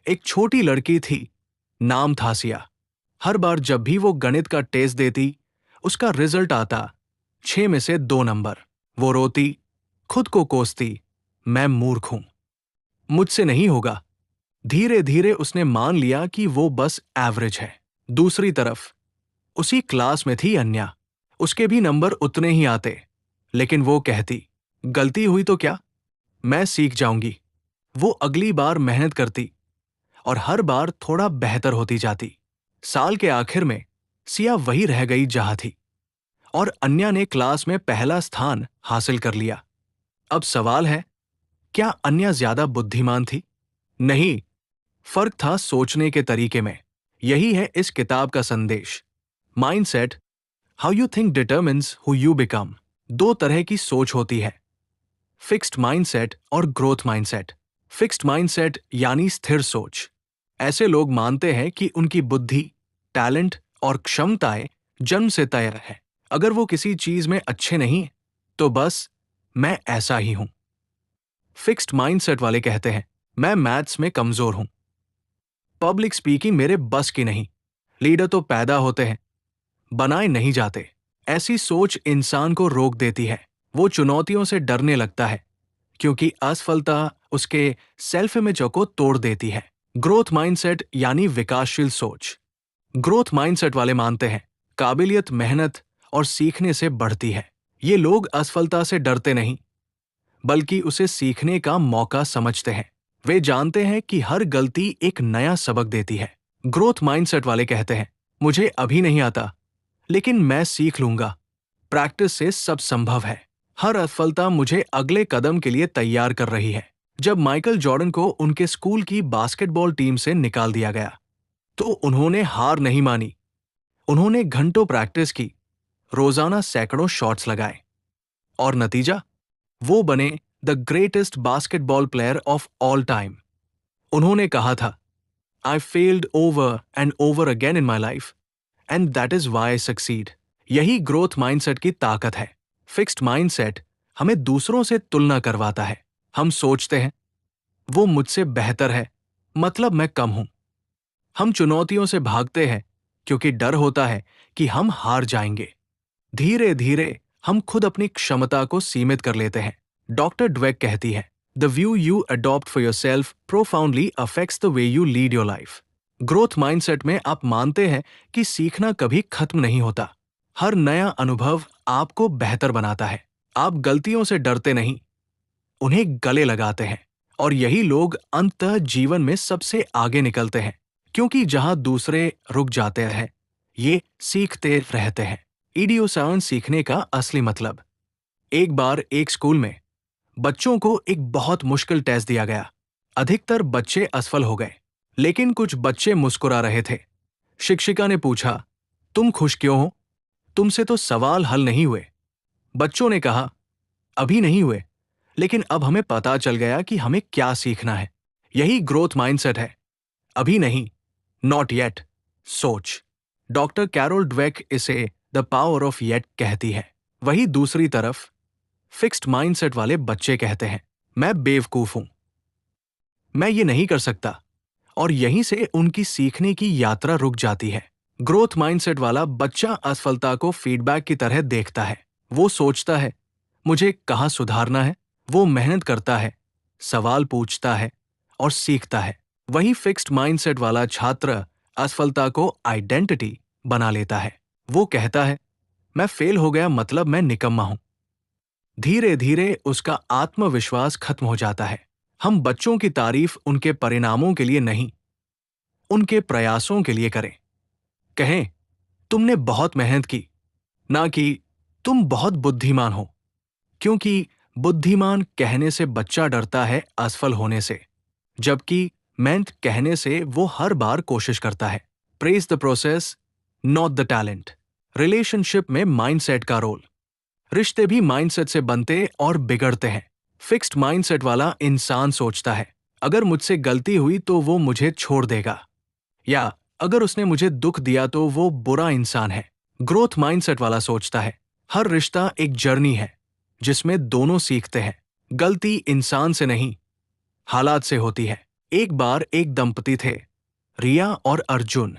एक छोटी लड़की थी, नाम था सिया। हर बार जब भी वो गणित का टेस्ट देती, उसका रिजल्ट आता 6 में से 2 नंबर। वो रोती, खुद को कोसती, मैं मूर्ख हूं, मुझसे नहीं होगा। धीरे धीरे उसने मान लिया कि वो बस एवरेज है। दूसरी तरफ उसी क्लास में थी अन्या। उसके भी नंबर उतने ही आते, लेकिन वो कहती, गलती हुई तो क्या, मैं सीख जाऊंगी। वो अगली बार मेहनत करती और हर बार थोड़ा बेहतर होती जाती। साल के आखिर में सिया वही रह गई जहां थी, और अन्या ने क्लास में पहला स्थान हासिल कर लिया। अब सवाल है, क्या अन्या ज्यादा बुद्धिमान थी? नहीं, फर्क था सोचने के तरीके में। यही है इस किताब का संदेश। Mindset, how you think determines who you become. 2 तरह की सोच होती है, फिक्स्ड माइंडसेट और ग्रोथ माइंडसेट। फिक्स्ड माइंडसेट यानी स्थिर सोच। ऐसे लोग मानते हैं कि उनकी बुद्धि, टैलेंट और क्षमताएं जन्म से तय है। अगर वो किसी चीज में अच्छे नहीं, तो बस मैं ऐसा ही हूं। फिक्स्ड माइंडसेट वाले कहते हैं, मैं मैथ्स में कमजोर हूं, पब्लिक स्पीकिंग मेरे बस की नहीं। लीडर तो पैदा होते हैं, बनाए नहीं जाते। ऐसी सोच इंसान को रोक देती है। वो चुनौतियों से डरने लगता है, क्योंकि असफलता उसके सेल्फ इमेज को तोड़ देती है। ग्रोथ माइंडसेट यानी विकासशील सोच। ग्रोथ माइंडसेट वाले मानते हैं, काबिलियत मेहनत और सीखने से बढ़ती है। ये लोग असफलता से डरते नहीं, बल्कि उसे सीखने का मौका समझते हैं। वे जानते हैं कि हर गलती एक नया सबक देती है। ग्रोथ माइंडसेट वाले कहते हैं, मुझे अभी नहीं आता, लेकिन मैं सीख लूंगा। प्रैक्टिस से सब संभव है। हर असफलता मुझे अगले कदम के लिए तैयार कर रही है। जब माइकल जॉर्डन को उनके स्कूल की बास्केटबॉल टीम से निकाल दिया गया, तो उन्होंने हार नहीं मानी। उन्होंने घंटों प्रैक्टिस की, रोजाना सैकड़ों शॉट्स लगाए, और नतीजा, वो बने the greatest basketball player of all time. उन्होंने कहा था, I failed over and over again in my life, and that is why I succeed. यही ग्रोथ माइंडसेट की ताकत है। फिक्स्ड माइंडसेट हमें दूसरों से तुलना करवाता है। हम सोचते हैं, वो मुझसे बेहतर है, मतलब मैं कम हूं। हम चुनौतियों से भागते हैं, क्योंकि डर होता है कि हम हार जाएंगे। धीरे धीरे हम खुद अपनी क्षमता को सीमित कर लेते हैं। डॉक्टर ड्वेक कहती है, the view you adopt for your self profoundly affects the way you lead your life. Growth mindset में आप मानते हैं कि सीखना कभी खत्म नहीं होता। हर नया अनुभव आपको बेहतर बनाता है। आप गलतियों से डरते नहीं, उन्हें गले लगाते हैं। और यही लोग अंततः जीवन में सबसे आगे निकलते हैं, क्योंकि जहां दूसरे रुक जाते हैं, ये सीखते रहते हैं। इडियोसाउंड सीखने का असली मतलब। एक बार एक स्कूल में बच्चों को एक बहुत मुश्किल टेस्ट दिया गया। अधिकतर बच्चे असफल हो गए, लेकिन कुछ बच्चे मुस्कुरा रहे थे। शिक्षिका ने पूछा, तुम खुश क्यों हो? तुमसे तो सवाल हल नहीं हुए। बच्चों ने कहा, अभी नहीं हुए, लेकिन अब हमें पता चल गया कि हमें क्या सीखना है। यही ग्रोथ माइंडसेट है। अभी नहीं, नॉट येट सोच। डॉक्टर कैरोल ड्वेक इसे द पावर ऑफ येट कहती है। वही दूसरी तरफ फिक्स्ड माइंडसेट वाले बच्चे कहते हैं, मैं बेवकूफ हूं, मैं ये नहीं कर सकता, और यहीं से उनकी सीखने की यात्रा रुक जाती है। ग्रोथ माइंडसेट वाला बच्चा असफलता को फीडबैक की तरह देखता है। वो सोचता है, मुझे कहाँ सुधारना है। वो मेहनत करता है, सवाल पूछता है और सीखता है। वही फिक्स्ड माइंडसेट वाला छात्र असफलता को आइडेंटिटी बना लेता है। वो कहता है, मैं फेल हो गया, मतलब मैं निकम्मा हूं। धीरे धीरे उसका आत्मविश्वास खत्म हो जाता है। हम बच्चों की तारीफ उनके परिणामों के लिए नहीं, उनके प्रयासों के लिए करें। कहें, तुमने बहुत मेहनत की, ना कि तुम बहुत बुद्धिमान हो। क्योंकि बुद्धिमान कहने से बच्चा डरता है असफल होने से, जबकि मेहनत कहने से वो हर बार कोशिश करता है। Praise the process, not the talent. Relationship में माइंडसेट का रोल। रिश्ते भी माइंडसेट से बनते और बिगड़ते हैं। फिक्स्ड माइंडसेट वाला इंसान सोचता है, अगर मुझसे गलती हुई तो वो मुझे छोड़ देगा, या अगर उसने मुझे दुख दिया तो वो बुरा इंसान है। ग्रोथ माइंडसेट वाला सोचता है, हर रिश्ता एक जर्नी है, जिसमें दोनों सीखते हैं। गलती इंसान से नहीं, हालात से होती है। एक बार एक दंपति थे, रिया और अर्जुन।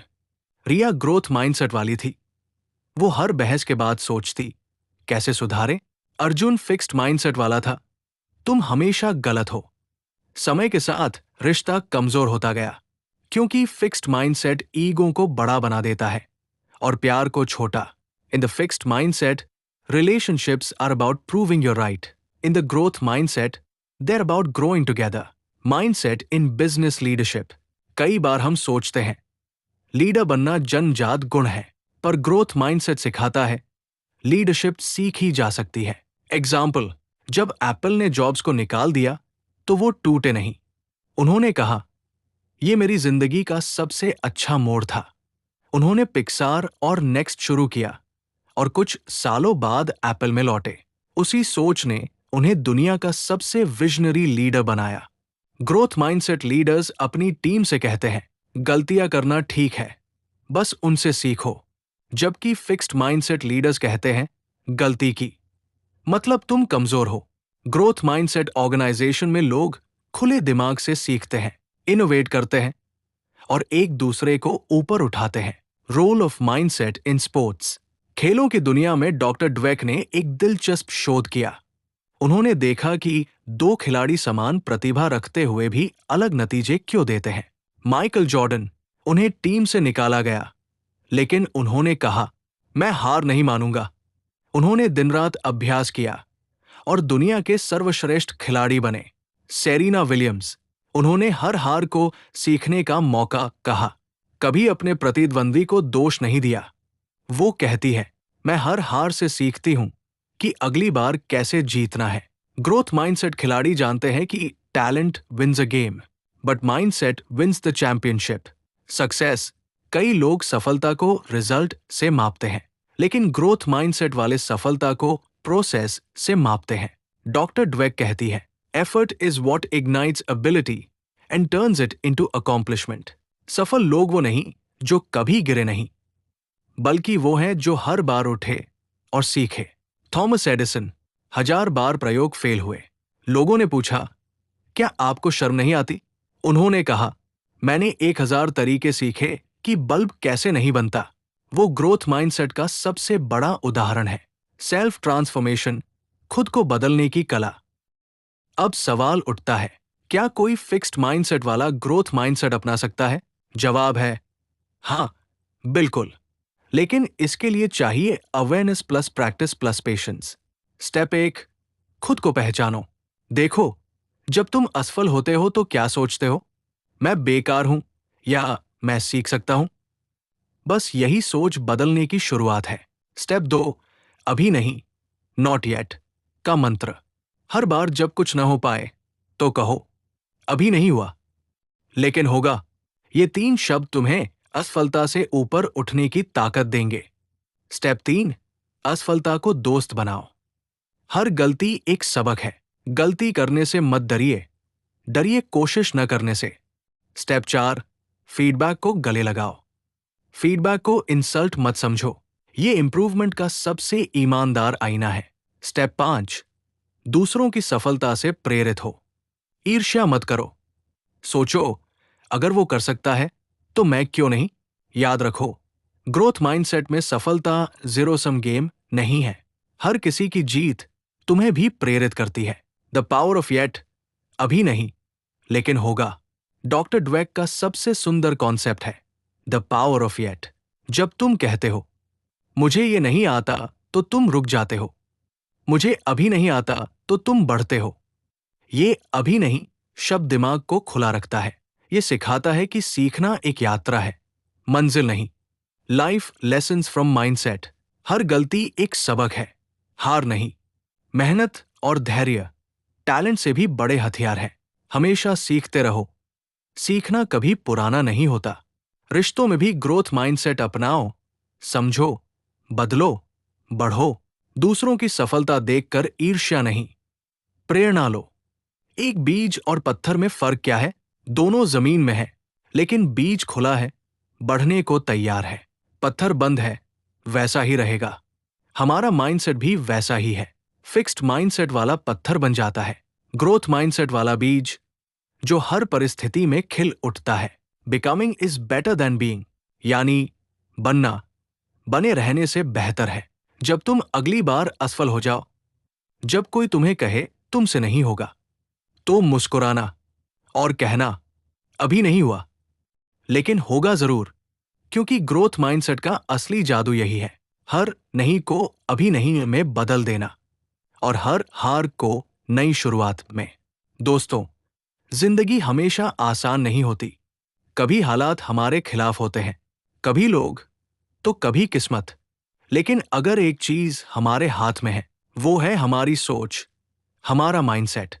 रिया ग्रोथ माइंडसेट वाली थी। वो हर बहस के बाद सोचती, कैसे सुधारे। अर्जुन फिक्स्ड माइंडसेट वाला था, तुम हमेशा गलत हो। समय के साथ रिश्ता कमजोर होता गया, क्योंकि फिक्स्ड माइंडसेट ईगो को बड़ा बना देता है और प्यार को छोटा। In the fixed mindset, relationships are about proving you're right. In the growth mindset, they're about growing together. Mindset in business leadership. कई बार हम सोचते हैं, लीडर बनना जन्मजात गुण है, पर ग्रोथ माइंडसेट सिखाता है, लीडरशिप सीखी जा सकती है। एग्जाम्पल, जब एप्पल ने जॉब्स को निकाल दिया, तो वो टूटे नहीं। उन्होंने कहा, ये मेरी जिंदगी का सबसे अच्छा मोड़ था। उन्होंने पिक्सार और नेक्स्ट शुरू किया और कुछ सालों बाद एप्पल में लौटे। उसी सोच ने उन्हें दुनिया का सबसे विजनरी लीडर बनाया। ग्रोथ माइंडसेट लीडर्स अपनी टीम से कहते हैं, गलतियां करना ठीक है, बस उनसे सीखो। जबकि फिक्स्ड माइंडसेट लीडर्स कहते हैं, गलती की मतलब तुम कमजोर हो। ग्रोथ माइंडसेट ऑर्गेनाइजेशन में लोग खुले दिमाग से सीखते हैं, इनोवेट करते हैं और एक दूसरे को ऊपर उठाते हैं। Role of mindset in sports. खेलों की दुनिया में डॉक्टर ड्वेक ने एक दिलचस्प शोध किया। उन्होंने देखा कि दो खिलाड़ी समान प्रतिभा रखते हुए भी अलग नतीजे क्यों देते हैं। माइकल जॉर्डन, उन्हें टीम से निकाला गया, लेकिन उन्होंने कहा, मैं हार नहीं मानूंगा। उन्होंने दिन रात अभ्यास किया और दुनिया के सर्वश्रेष्ठ खिलाड़ी बने। सेरेना विलियम्स, उन्होंने हर हार को सीखने का मौका कहा, कभी अपने प्रतिद्वंदी को दोष नहीं दिया। वो कहती है, मैं हर हार से सीखती हूं कि अगली बार कैसे जीतना है। ग्रोथ माइंडसेट खिलाड़ी जानते हैं कि talent wins a game, but mindset wins the championship. Success, कई लोग सफलता को रिजल्ट से मापते हैं, लेकिन ग्रोथ माइंडसेट वाले सफलता को प्रोसेस से मापते हैं। डॉक्टर ड्वेक कहती है, effort is what ignites ability and turns it into accomplishment. सफल लोग वो नहीं जो कभी गिरे नहीं, बल्कि वो हैं जो हर बार उठे और सीखे। थॉमस एडिसन, 1000 बार प्रयोग फेल हुए। लोगों ने पूछा, क्या आपको शर्म नहीं आती? उन्होंने कहा, मैंने 1000 तरीके सीखे कि बल्ब कैसे नहीं बनता। वो ग्रोथ माइंडसेट का सबसे बड़ा उदाहरण है। सेल्फ ट्रांसफॉर्मेशन, खुद को बदलने की कला। अब सवाल उठता है, क्या कोई फिक्स्ड माइंडसेट वाला ग्रोथ माइंडसेट अपना सकता है? जवाब है हां, बिल्कुल। लेकिन इसके लिए चाहिए awareness plus practice plus patience. Step 1, खुद को पहचानो। देखो, जब तुम असफल होते हो तो क्या सोचते हो? मैं बेकार हूं या मैं सीख सकता हूं? बस यही सोच बदलने की शुरुआत है। स्टेप 2, अभी नहीं, नॉट येट का मंत्र। हर बार जब कुछ न हो पाए तो कहो, अभी नहीं हुआ, लेकिन होगा। ये 3 शब्द तुम्हें असफलता से ऊपर उठने की ताकत देंगे। स्टेप 3, असफलता को दोस्त बनाओ। हर गलती एक सबक है। गलती करने से मत डरिए, डरिए कोशिश न करने से। स्टेप 4, फीडबैक को गले लगाओ। फीडबैक को इंसल्ट मत समझो, ये इंप्रूवमेंट का सबसे ईमानदार आईना है। स्टेप 5, दूसरों की सफलता से प्रेरित हो। ईर्ष्या मत करो, सोचो, अगर वो कर सकता है तो मैं क्यों नहीं? याद रखो, ग्रोथ माइंडसेट में सफलता जीरो सम गेम नहीं है। हर किसी की जीत तुम्हें भी प्रेरित करती है। द पावर ऑफ येट, अभी नहीं, लेकिन होगा। डॉक्टर ड्वेक का सबसे सुंदर कॉन्सेप्ट है, द पावर ऑफ येट। जब तुम कहते हो, मुझे ये नहीं आता, तो तुम रुक जाते हो। मुझे अभी नहीं आता, तो तुम बढ़ते हो। ये अभी नहीं शब्द दिमाग को खुला रखता है। ये सिखाता है कि सीखना एक यात्रा है, मंजिल नहीं। Life lessons from mindset. हर गलती एक सबक है, हार नहीं। मेहनत और धैर्य टैलेंट से भी बड़े हथियार हैं। हमेशा सीखते रहो, सीखना कभी पुराना नहीं होता। रिश्तों में भी ग्रोथ माइंडसेट अपनाओ, समझो, बदलो, बढ़ो। दूसरों की सफलता देखकर ईर्ष्या नहीं, प्रेरणा लो। एक बीज और पत्थर में फर्क क्या है? दोनों जमीन में है, लेकिन बीज खुला है, बढ़ने को तैयार है। पत्थर बंद है, वैसा ही रहेगा। हमारा माइंडसेट भी वैसा ही है। फिक्स्ड माइंडसेट वाला पत्थर बन जाता है, ग्रोथ माइंडसेट वाला बीज जो हर परिस्थिति में खिल उठता है। Becoming is better than being, यानी बनना बने रहने से बेहतर है। जब तुम अगली बार असफल हो जाओ, जब कोई तुम्हें कहे तुमसे नहीं होगा, तो मुस्कुराना और कहना अभी नहीं हुआ, लेकिन होगा जरूर, क्योंकि ग्रोथ माइंडसेट का असली जादू यही है। हर नहीं को अभी नहीं में बदल देना और हर हार को नई शुरुआत में। दोस्तों, जिंदगी हमेशा आसान नहीं होती। कभी हालात हमारे खिलाफ होते हैं, कभी लोग, तो कभी किस्मत। लेकिन अगर एक चीज हमारे हाथ में है, वो है हमारी सोच, हमारा माइंडसेट।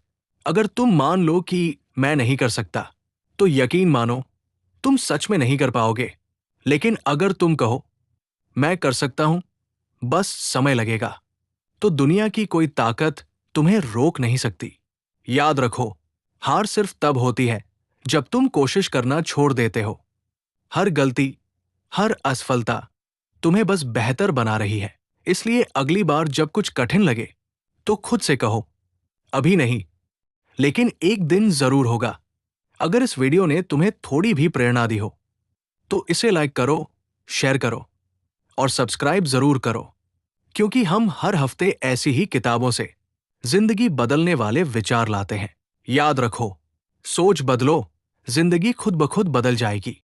अगर तुम मान लो कि मैं नहीं कर सकता, तो यकीन मानो तुम सच में नहीं कर पाओगे। लेकिन अगर तुम कहो मैं कर सकता हूं, बस समय लगेगा, तो दुनिया की कोई ताकत तुम्हें रोक नहीं सकती। याद रखो, हार सिर्फ तब होती है जब तुम कोशिश करना छोड़ देते हो। हर गलती, हर असफलता तुम्हें बस बेहतर बना रही है। इसलिए अगली बार जब कुछ कठिन लगे, तो खुद से कहो अभी नहीं, लेकिन एक दिन जरूर होगा। अगर इस वीडियो ने तुम्हें थोड़ी भी प्रेरणा दी हो, तो इसे लाइक करो, शेयर करो और सब्सक्राइब जरूर करो, क्योंकि हम हर हफ्ते ऐसी ही किताबों से जिंदगी बदलने वाले विचार लाते हैं। याद रखो, सोच बदलो, जिंदगी खुद ब खुद बदल जाएगी।